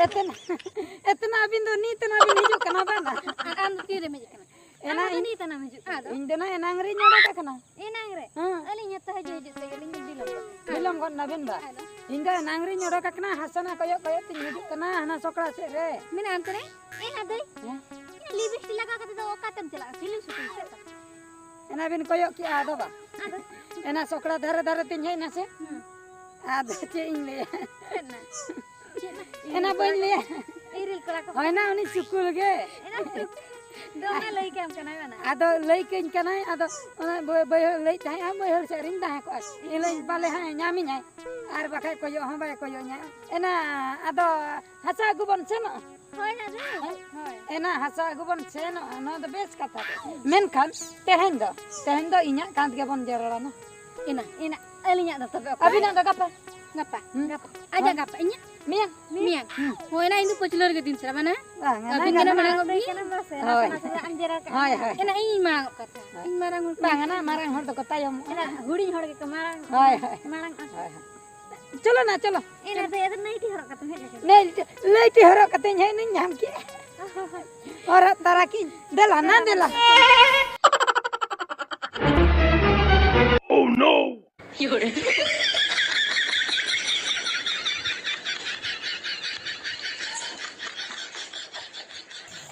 इतना अभी तो नी तना भी हिजू कना बाना आम तीरे में जकना एना नी तना में हिजू इन देना एनांगरी नोड़ा कना एनांगरे अली nyata हजू हजू ते लिंग बिलम गन नबिन बा इन दे एनांगरी नोड़ा कना हसना कयो कयो तिन हिजू कना हना सोकड़ा से रे मेना अंतरे एना दई लिपस्टिक लगा के तो ओकातम चला फिल्म शूटिंग से एना बिन कयो की आदो बा एना सोकड़ा धरे धरे तिन है ना से आद चे इन ले एना बन ले इरिल करा को होय ना उनी सुकुल गे एना दोना लई के हम कना ना आदो लई केन कना आदो बय लई थाय हम बय से रिंग दाहे को इले बाले हा न्यामी न्याय आर बाखाय कोयो हम बाय कोयो न्या एना आदो हसा गुबन से न होय ना दे होय एना हसा गुबन से न न द बेस कथा मेन खान तेहन दो इnya कांत के बन जरड़ा ना एना अलिnya द तबे अभी ना गपा ngapa aja ngapa inya miang hoy na indu poclor ke din sara mana bingana marang obi kana base na anjera ka ena ing marang kata ing marang bangana marang hor do kata yam ena huding hor ke marang marang चलो ना चलो ena de ed naiti hor kata he नहीं लेटी हरो कते है नहीं हम के और तारा की देला ना देला Oh no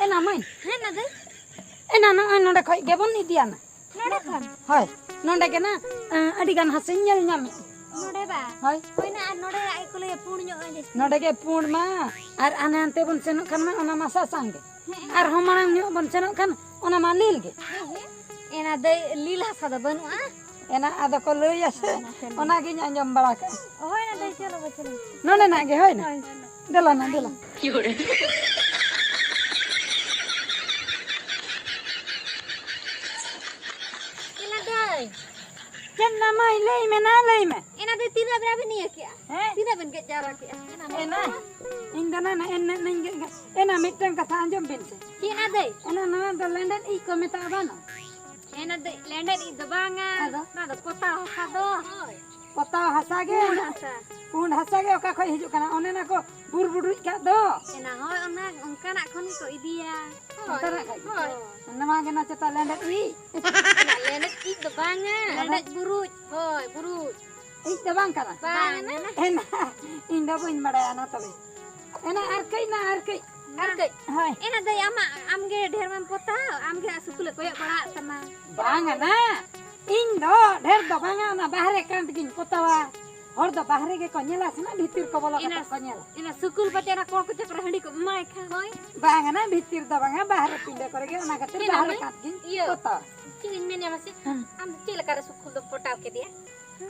एना मैं he na de एना ना नोडे खय गेबन नी दिया ना node kan हाय नोडे के ना अडी गान हसे ñel ñam node ba हाय hoy na node ai ko le pun nyo ande नोडे के पूर्ण मा आर आने अंते बन सेनो खान मा ओना मासा संगे आर हमारा न्यो बन सेनो खान ओना मा लील गे ena de lila sada banu a एना आदो को लई आसे ओना गे अंजम बड़ा का hoy na de chalo chalo नोडे ना गे होय ना देला ना देला ena dai केना माई लई में ना लई में ena de tira berapa ni ya kia हैं tira ben ke cara kia एना इंदना ना एन नंगे एना मिटन कथा अंजम बिन से ena de एना ना दो लंडन ई को मेता Bano ena de lenda di debanga na de kota hado पता हसा गे asa पूर्ण हसा गे ओका खय हिजु कना ओने ना को बुर बुडुई का दो ena hoy ona onka nak kon ko idia अंतरा खाय नमा गे ना चता लंडन ई lenda di debanga lenda buruj hoy buruj ई दबांग करा bang na एना इंदा बइन मडा ना तले एना आर कई arke हाय ena de ama amge ढेर man pota amge sukule koy bada sama बांग ना इन दो ढेर दो बांगा ना बाहरे कांत गिन पोतावा और दो बाहरे के कोनेला से ना भीतर को बोला ena कोनेला ena sukul patera kon ko chakra handi ko mai kha hoy बांग ना भीतर दो बांगा बाहरे पिंडे करेगे ना खातिर बाहरे कांत गिन iya पोता kini mene masi am chile kare sukul do potaw ke dia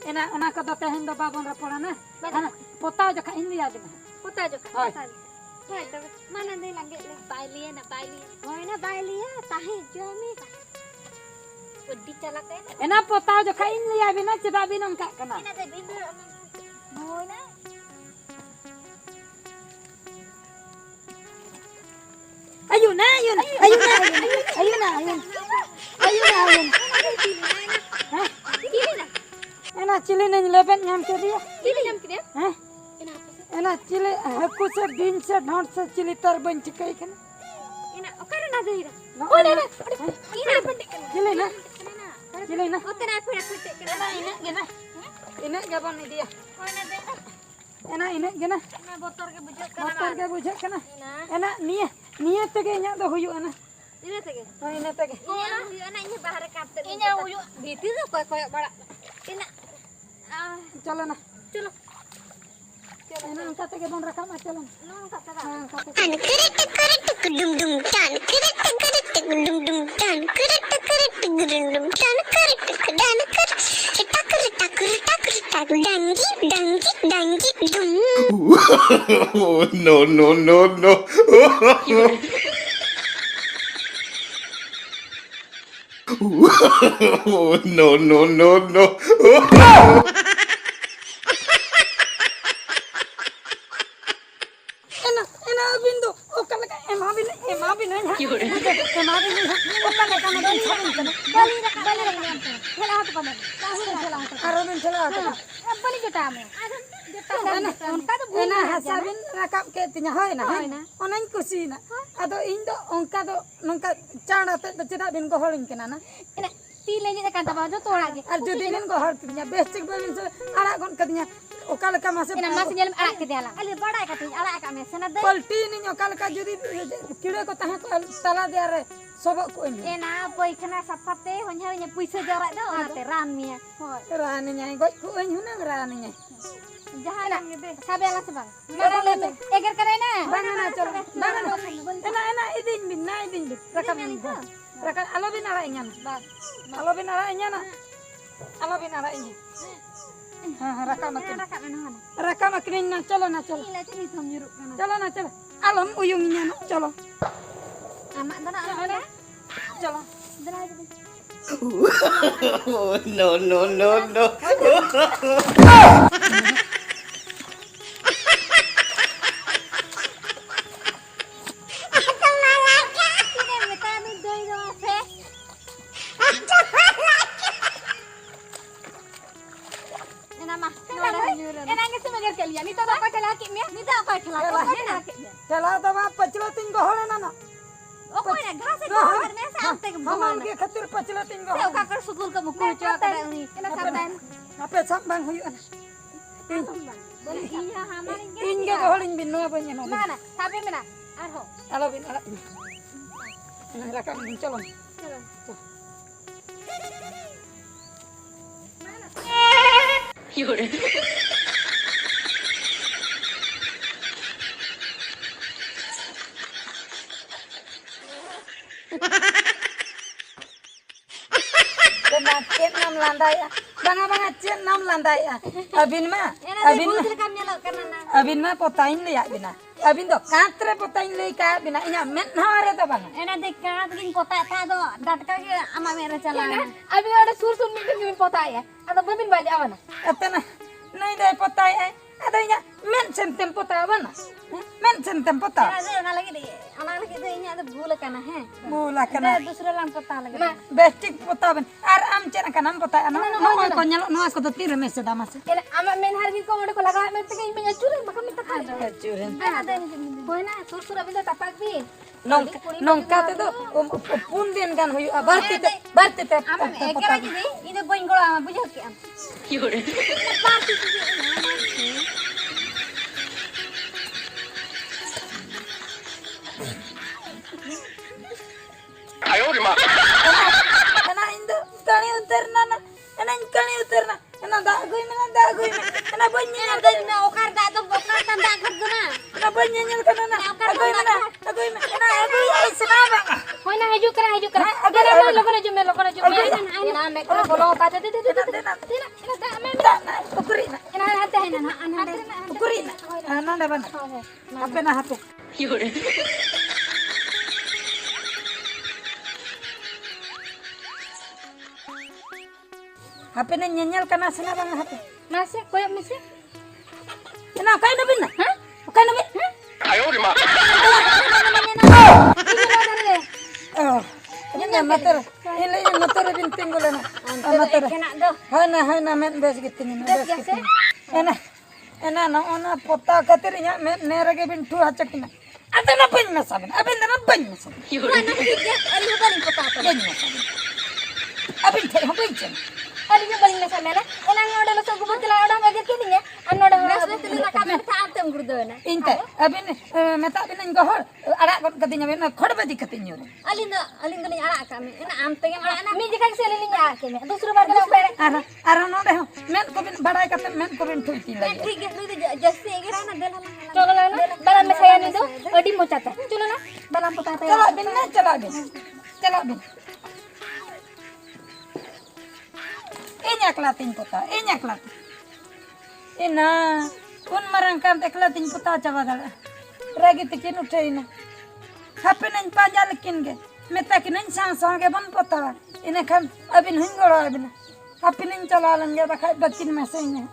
एना ओना को दो तेहन दो बाबन रा पड़ा ना हां पोता जो खा इन लिया दे pota jo Hoy. ka hoy to mana de lange le bailiya na bailiya hoy na bailiya tahe jo me udi chala ke एना पोता जो खा इन लिया बिना चबा बिनम का कना ena de bindu hoy na ayuna हां kini na एना चिली ने लेबन नाम के दिया kini jam ke dia हां ena apa एना चिली हकु से दिन से ढोट से चिली तर बन चिकई कना ena okara na de ira oh na ina pendik चिली ना na चिली ना okara aku ya petik ke एना इने गबन दिया hoy na de एना इने गेना na botor ke bujak motor के बुझे कना ena एना नियत तगे इना दो हुयु ना ina tege तो इने तगे ina huyu ana ina bahar kapte ina huyu bitir koy koy bada ina चलो ना चलो एना अंका तगे बन रखा मा चलो no kata हां खाते dum dum tan dum dum tan dum dum tan takur dangi dum. Oh, no, no, no, no. Oh, no, no, no, no. Ena bindu okala ka ema bin ha ema bin oka ka na bin sabin kana bali khela hat pamen aro bin chala ka bali jota ame unka do ena hasabin rakap ke tinya hoy na onain kusi na ado indo onka do nongka chana te chida bin go holin kana na ena ti le ni kan ta ba jo tola ge ar jodi bin go hol tinya bestik bin ara gon kadinya okala ka mase ena mas nyel ala ke diala ali bada ka ti ala ka me sena de पलटी नहीं ओकाल का जदी कीड़े को तहा को तला दे रे सब को ena boy kana sapate honya nya puisa jara do ate ran mia रानी नहीं गई को हुना रानी नहीं jahala sabe ala sebang mara eger kare na bangana चलो bangana एना इदिन बिन ना इदिन बिन रकम रकम आलो बिन ala inyan आलो बिन ala inyan आलो बिन ala inyan हां रकम अकरिन ना चलो ila tini thom nyuruk kana चलो ना चलो आलम uyung inyan चलो amak dana ala चलो dana Oh, no, no, no, no. चला तो बाप पचलो तीन को होले ना हम के खातिर पचलो तीन को apa sak bang huyu tin ge holing bin no apa nyano alo bin ala rakam bin chalo Ket nam landai banga cien nam landai abin ma abin ma potain le ya bina abin do katre potain le ka bina nya men hare to banga ena de kat gin kota ta do datka ge ama mere chala abi ada sur sur min pota ya ada babin baja awana atena nai dai potai ada nya men sentem pota bana men sentem pota ana lagi de nya ada bula kana he bula kana dusra lang pota lagi bestik pota ban ar am cena kanam pota no ko nyalo no ko to tire mese damase ena ama men har gin ko mode ko laga me te me chure maka me ta kha curen ada boina sur sur abi tapak bi nongka te do pun din gan huyu barti te ama ekara gi de ide boin golo ama bujho ki am parti ti Ayo, di mana? Ena indo kani uterna ena da goi ena banyi ena de na okar da do bokar tan da khar do na ena banyi nyel kana na agoi ena agoi isna banga hoina haju kara agara ma lokona jume ena me ko bolo ka de ena da me ukurina ena hata hena na ana ukurina ana da bana apena hatu apena nyenyal kana sana banga hatu masih koyo misi ena kai na binna kai na bin Ayo, di mana? oh ini mater ini mater bin tinggulana mater hana men bes gitini ena na ona pota katir nya men nerage bin tu hachakina adana ban masabin abendana ban masabin mana hija ali bali pota ban masabin abin thai ho ban chen ali bali mesa mena ena ngoda lo so gubutla oda mage kininya anoda rasna tilina ka me ta atem gurdona inte abin meta bin gohor ada got katinya ben khodbaji katinya alinda ni ara ka me ena amte ge ara na mi jikha se linya ke me dusro bar gala pere ara no de men ko bin badai kat men ko bin thuti lagi ठीक है तो जैसे एगरा ना देला चलो ना बला में saya ni do odi mochata चलो ना बला पता है चला bin na चला bin Inya kelatin puta, inya kelatin. Ina, un marangkan kelatin puta coba dah. Ragi tikin uteina. Happy nen pajalekin ge. Meta kinen sang ge ban puta. Ina kan abin hingoro abin. Happy nen chalalan ge bakal bakin mesenya.